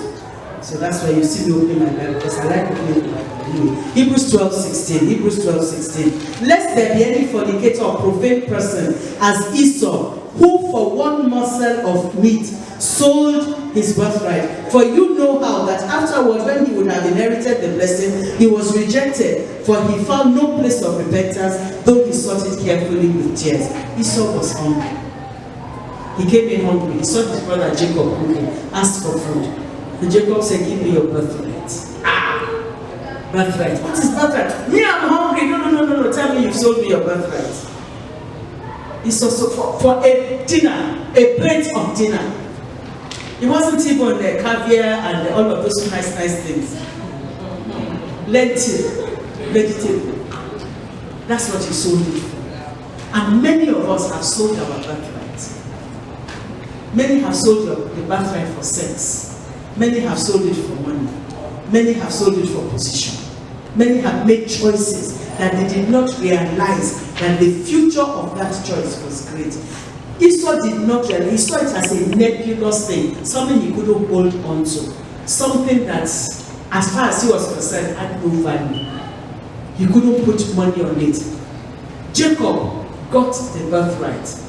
So that's why you see me opening my Bible, because I like opening my Bible. Anyway, Hebrews 12:16. Hebrews 12:16. Lest there be any fornicator or profane person as Esau, who for one morsel of meat sold his birthright. For you know how that afterward, when he would have inherited the blessing, he was rejected, for he found no place of repentance, though he sought it carefully with tears. Esau was hungry. He came in hungry. He saw his brother Jacob cooking, asked for food. And Jacob said, "Give me your birthright." Birthright. What is birthright? Me, I'm hungry. No. Tell me you've sold me your birthright. It's also for a dinner, a plate of dinner. It wasn't even the caviar and all of those nice things. Lentil, vegetable. That's what you sold it for. And many of us have sold our birthright. Many have sold the birthright for sex. Many have sold it for money. Many have sold it for position. Many have made choices that they did not realize that the future of that choice was great. Esau did not realize, he saw it as a nebulous thing, something he couldn't hold on to, something that, as far as he was concerned, had no value. He couldn't put money on it. Jacob got the birthright.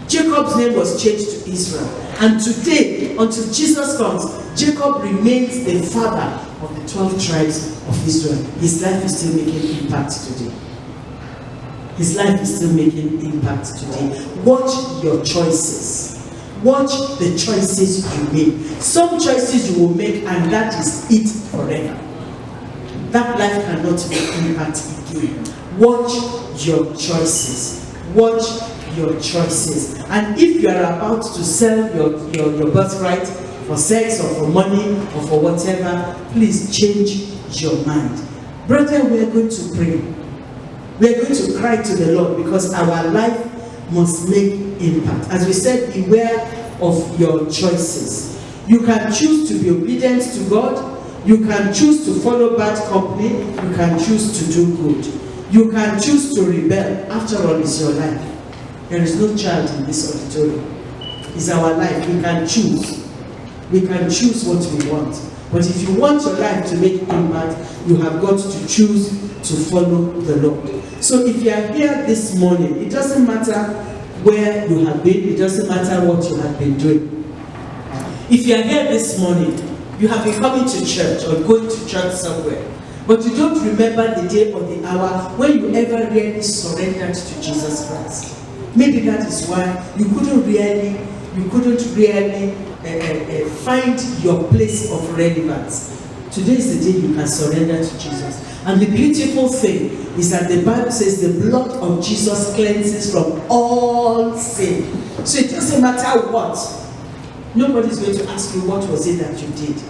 Jacob's name was changed to Israel. And today, until Jesus comes, Jacob remains the father of the 12 tribes of Israel. His life is still making impact today. His life is still making impact today. Watch your choices. Watch the choices you make. Some choices you will make, and that is it forever. That life cannot make impact again. Watch your choices. Watch your choices. And if you are about to sell your birthright for sex or for money or for whatever, please change your mind. Brethren, we are going to pray. We are going to cry to the Lord because our life must make impact. As we said, beware of your choices. You can choose to be obedient to God. You can choose to follow bad company. You can choose to do good. You can choose to rebel. After all, it's your life. There is no child in this auditorium. It's our life. We can choose. We can choose what we want. But if you want your life to make impact, you have got to choose to follow the Lord. So if you are here this morning, it doesn't matter where you have been. It doesn't matter what you have been doing. If you are here this morning, you have been coming to church or going to church somewhere, but you don't remember the day or the hour when you ever really surrendered to Jesus Christ. Maybe that is why you couldn't really find your place of relevance. Today is the day you can surrender to Jesus. And the beautiful thing is that the Bible says the blood of Jesus cleanses from all sin. So it doesn't matter what. Nobody is going to ask you what was it that you did.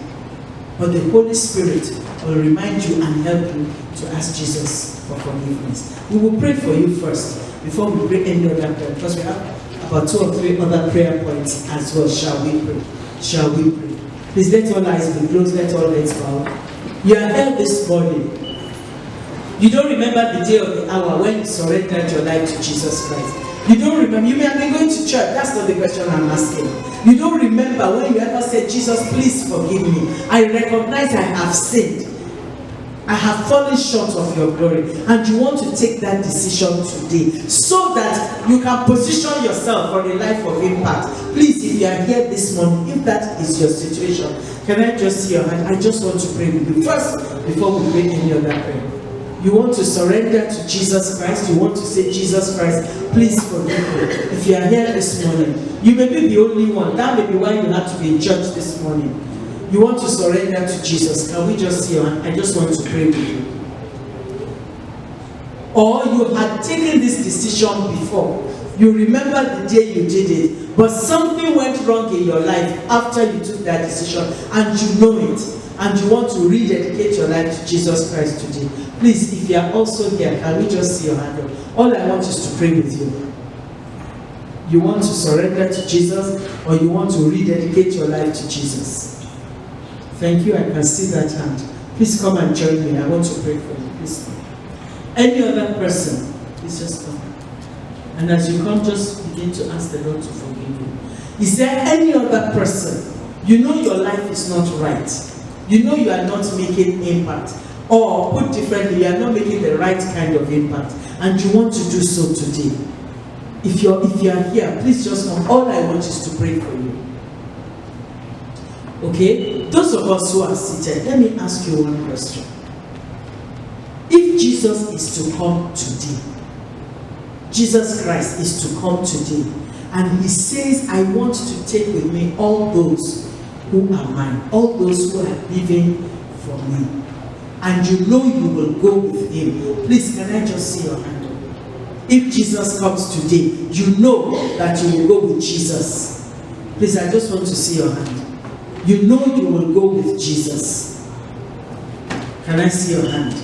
But the Holy Spirit will remind you and help you to ask Jesus for forgiveness. We will pray for you first before we pray any other prayer, because we have about 2 or 3 other prayer points as well. Shall we pray? Shall we pray? Please let all eyes be closed, let all heads bow. You are here this morning. You don't remember the day or the hour when you surrendered your life to Jesus Christ. You don't remember. You may have been going to church. That's not the question I'm asking. You don't remember when you ever said, Jesus, please forgive me. I recognize I have sinned. I have fallen short of your glory. And you want to take that decision today so that you can position yourself for a life of impact. Please, if you are here this morning, if that is your situation, can I just see your hand? I just want to pray with you first before we pray any other prayer. You want to surrender to Jesus Christ. You want to say, Jesus Christ, please forgive me. If you are here this morning, you may be the only one. That may be why you have to be in church this morning. You want to surrender to Jesus. Can we just see your hand? I just want to pray with you. Or you had taken this decision before. You remember the day you did it, but something went wrong in your life after you took that decision, and you know it. And you want to rededicate your life to Jesus Christ today. Please, if you are also here, can we just see your hand up? All I want is to pray with you. You want to surrender to Jesus, or you want to rededicate your life to Jesus? Thank you. I can see that hand. Please come and join me. I want to pray for you. Please come. Any other person, please just come. And as you come, just begin to ask the Lord to forgive you. Is there any other person? You know your life is not right. You know you are not making impact. Or put differently, you are not making the right kind of impact. And you want to do so today. If you are here, please just come. All I want is to pray for you. Okay? Those of us who are seated, let me ask you one question. If Jesus is to come today, Jesus Christ is to come today, and he says, I want to take with me all those who are mine, all those who are living for me, and you know you will go with him. Please, can I just see your hand up? If Jesus comes today, you know that you will go with Jesus. Please, I just want to see your hand. You know you will go with Jesus. Can I see your hand?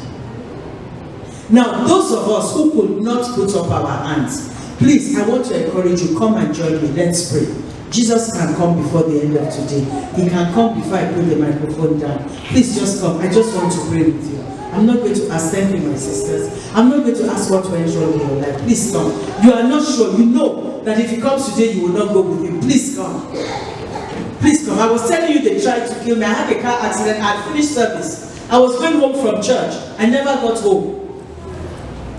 Now, those of us who could not put up our hands, please, I want to encourage you, come and join me. Let's pray. Jesus can come before the end of today. He can come before I put the microphone down. Please just come. I just want to pray with you. I'm not going to ask, thank you, my sisters. I'm not going to ask what went wrong in your life. Please come. You are not sure. You know that if he comes today, you will not go with him. Please come. Please come. I was telling you they tried to kill me. I had a car accident. I had finished service. I was going home from church. I never got home.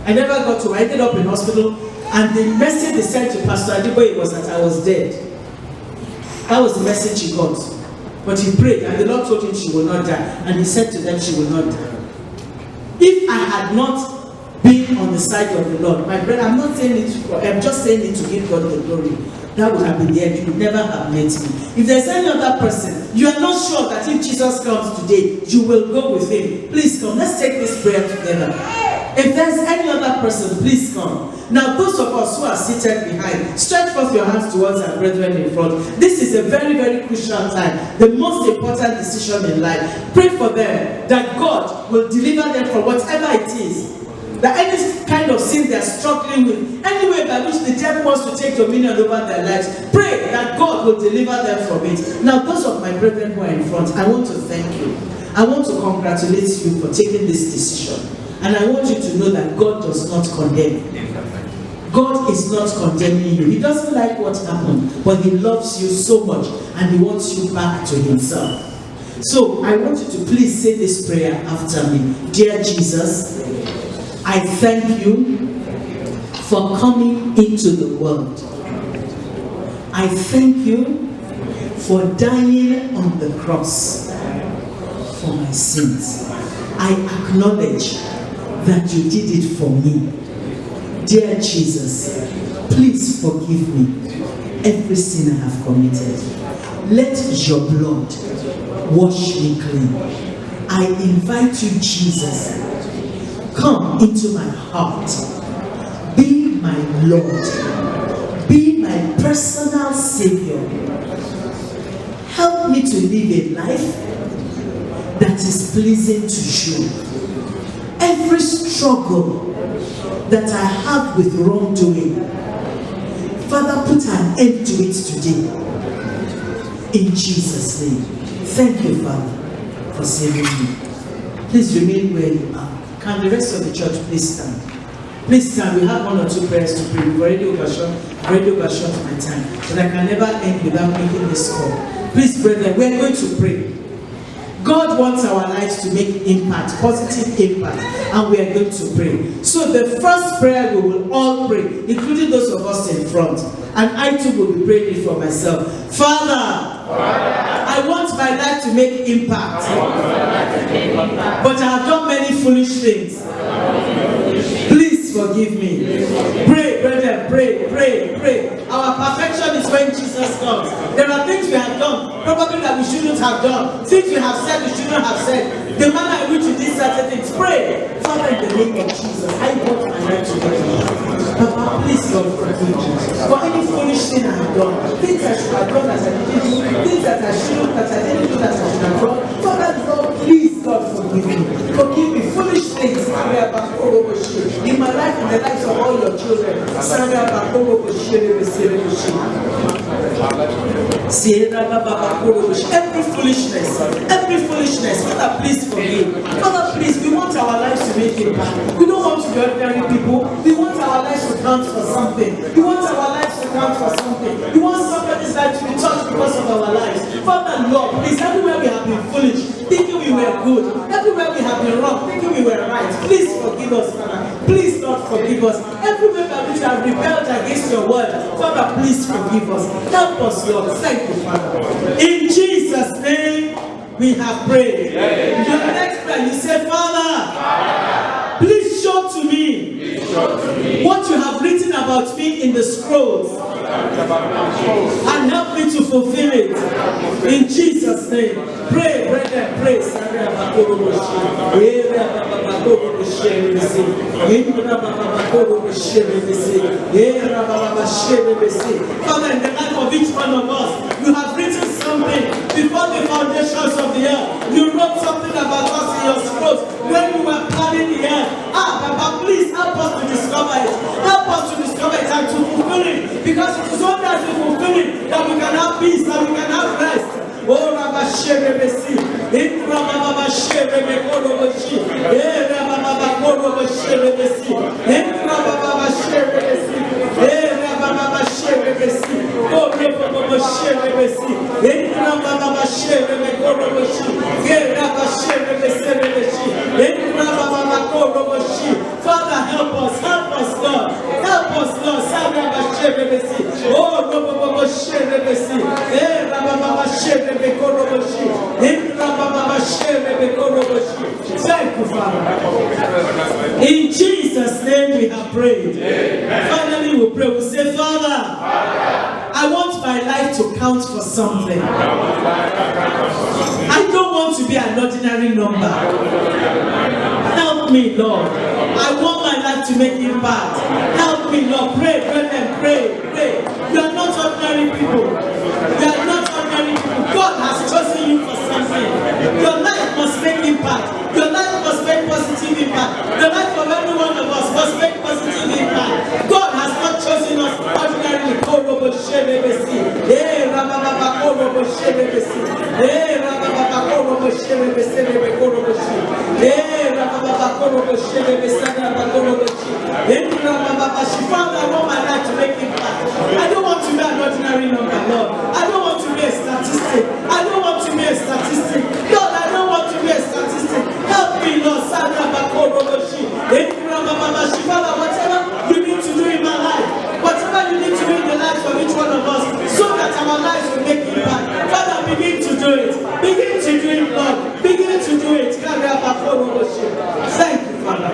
I ended up in hospital. And the message they sent to Pastor Adiboye was that I was dead. That was the message he got. But he prayed, and the Lord told him she will not die. And he said to them, she will not die. If I had not been on the side of the Lord, my brother, I'm not saying it, I'm just saying it to give God the glory. That would have been the end. You would never have met me. If there's any other person, you are not sure that if Jesus comes today, you will go with him. Please come. Let's take this prayer together. If there's any other person, please come. Now, those of us who are seated behind, stretch forth your hands towards our brethren in front. This is a very, very crucial time. The most important decision in life. Pray for them that God will deliver them from whatever it is. That any kind of sin they're struggling with, any way by which the devil wants to take dominion over their lives, pray that God will deliver them from it. Now, those of my brethren who are in front, I want to thank you. I want to congratulate you for taking this decision. And I want you to know that God does not condemn. God is not condemning you. He doesn't like what happened, but he loves you so much and he wants you back to himself. So I want you to please say this prayer after me. Dear Jesus, I thank you for coming into the world. I thank you for dying on the cross for my sins. I acknowledge that you did it for me. Dear Jesus, please forgive me every sin I have committed. Let your blood wash me clean. I invite you, Jesus, come into my heart. Be my Lord. Be my personal Savior. Help me to live a life that is pleasing to you. Every struggle that I have with wrongdoing, Father, put an end to it today. In Jesus' name. Thank you, Father, for saving me. Please remain where you are. Can the rest of the church please stand? Please stand. We have one or two prayers to pray. We've already overshot my time. But I can never end without making this call. Please, brethren, we're going to pray. God wants our lives to make impact, positive impact, and we are going to pray. So the first prayer we will all pray, including those of us in front, and I too will be praying it for myself. Father, I want my life to make impact, but I have done many foolish things. Please forgive me. Pray, brethren, pray. Our perfection is when Jesus comes. There are things we have done, probably that we shouldn't have done. Things we have said we shouldn't have said. The manner in which we did certain things. Pray. Father, in the name of Jesus, I want my life to be impact. Papa, please, God, forgive me. For any foolish thing I have done, things I should have done that I didn't do, things that I shouldn't, that I didn't do that I should have done. Father, Lord, please, God, forgive me. Forgive me. Foolish things in my life, in the lives of all your children. Every foolishness, Father, please forgive. Father, please, we want our lives to make impact. We don't want to be ordinary people. We want our lives to count for something. We want our lives to count for something. We want somebody's life to be touched because of our lives. Father, Lord, please, everywhere we have been foolish, thinking we were good, everywhere we have been wrong, thinking we were right, please forgive us, Father. Please, Lord, forgive us. Everywhere by which we have rebelled against your word, Father, please forgive us. Help us, Lord. Thank you, Father. In Jesus' name, we have prayed. In your next prayer, you say, Father, please show to me what you have written about me in the scrolls and help me to fulfill it. In Jesus' name. Pray, brethren, pray. Father, in the life of each one of us, you have written something before the foundations of the earth. You wrote something about us in your scrolls when we were planning the earth. Papa, please help us to discover it. Help us to discover it and to fulfill it. Because it is only as we fulfill it that we can have peace, that we can have rest. Oh, Rabba Sherebesi, Rabba Sherebekoroboshi, Rabba Koroboshi, Rabba Sherebesi, Rabba Sherebesi. In Jesus' name we have prayed. Finally, we pray. We say, Father, I want my life to count for something. I don't want to be an ordinary number. Help me, Lord. I want my life to make impact. Help me, Lord. Pray, brethren, pray. You are not ordinary people. You are not ordinary people. God has chosen you for something. Your life must make impact. Your life must make positive impact. The life of every one of us must make positive impact. God has not chosen us ordinarily. Father, I want my life to make impact. I don't want to be an ordinary number, Lord. I don't want to be a statistic. I don't want to be a statistic. Lord, I don't want to be a statistic. Help me, Lord. Father, whatever you need to do in my life, whatever you need to do in the lives of each one of us, so that our lives will make impact. Father, begin to do it. Begin to do it, Lord. Begin to do it. Thank you, Father.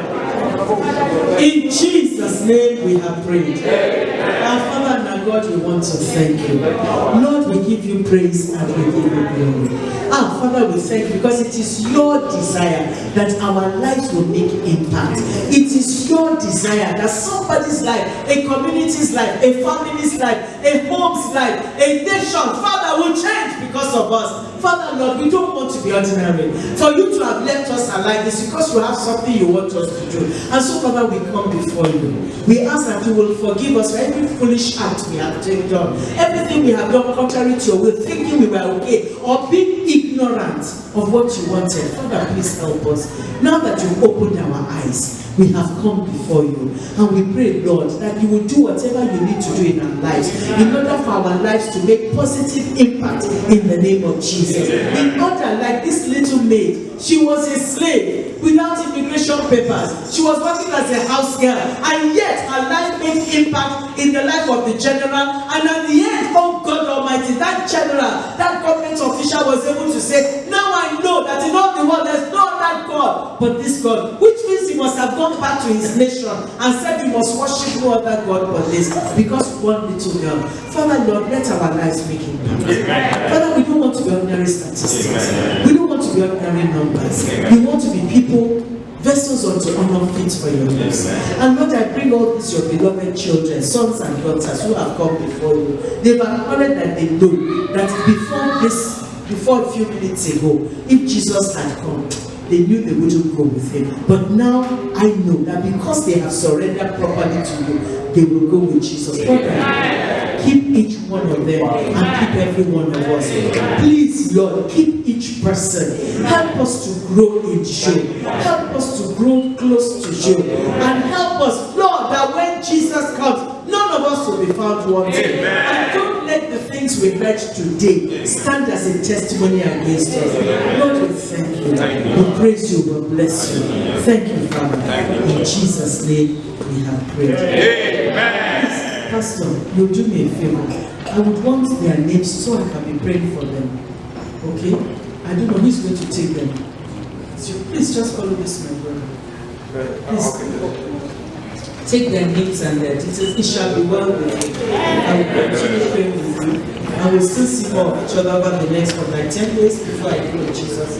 In Jesus' name we have prayed. Our Father and our God, we want to thank you. Lord, we give you praise and we give you glory. Our Father, we thank you because it is your desire that our lives will make impact. It is your desire that somebody's life, a community's life, a family's life, a home's life, a nation, Father, will change because of us. Father, Lord, we don't want to be ordinary. For you to have left us alive is because you have something you want us to do. And so, Father, we come before you. We ask that you will forgive us for every foolish act we have done. Everything we have done contrary to your will, thinking we were okay, or being ignorant of what you wanted. Father, please help us. Now that you've opened our eyes, we have come before you. And we pray, Lord, that you will do whatever you need to do in our lives in order for our lives to make positive impact in the name of Jesus. In order, like this little maid, she was a slave without immigration papers. She was working as a house girl, and yet her life made impact in the life of the general. And at the end, oh God Almighty, that general, that government official was able to say, now I know that in all the world there's no other God but this God. Which means he must have gone back to his nation and said, we must worship no other God but this, because one little girl. Father, Lord, let our lives make impact. Father, we don't want to be ordinary statistics. We don't want to be ordinary numbers. We want to be people, vessels unto honor, fit for your use. And Lord, I bring all these your beloved children, sons and daughters who have come before you. They've acknowledged that they know that before a few minutes ago, if Jesus had come, they knew they wouldn't go with him. But now I know that because they have surrendered properly to you, they will go with Jesus. Father, keep each one of them and keep every one of us. Please, Lord, keep each person. Help us to grow in you. Help us to grow close to you. And help us, Lord, that when Jesus comes, none of us will be found wanting. And don't let the things we heard today stand as a testimony against us. Lord, we thank you. We praise you. We bless you. Thank you, Father. In Jesus' name we have prayed. Amen. Pastor, you'll do me a favor. I would want their names so I can be praying for them. Okay? I don't know who's going to take them. So please just follow this, my brother. Please. Take their names and their details. It shall be well with you. I will continue praying with you. I will still see more of each other over the next like 10 days before I go to Jesus.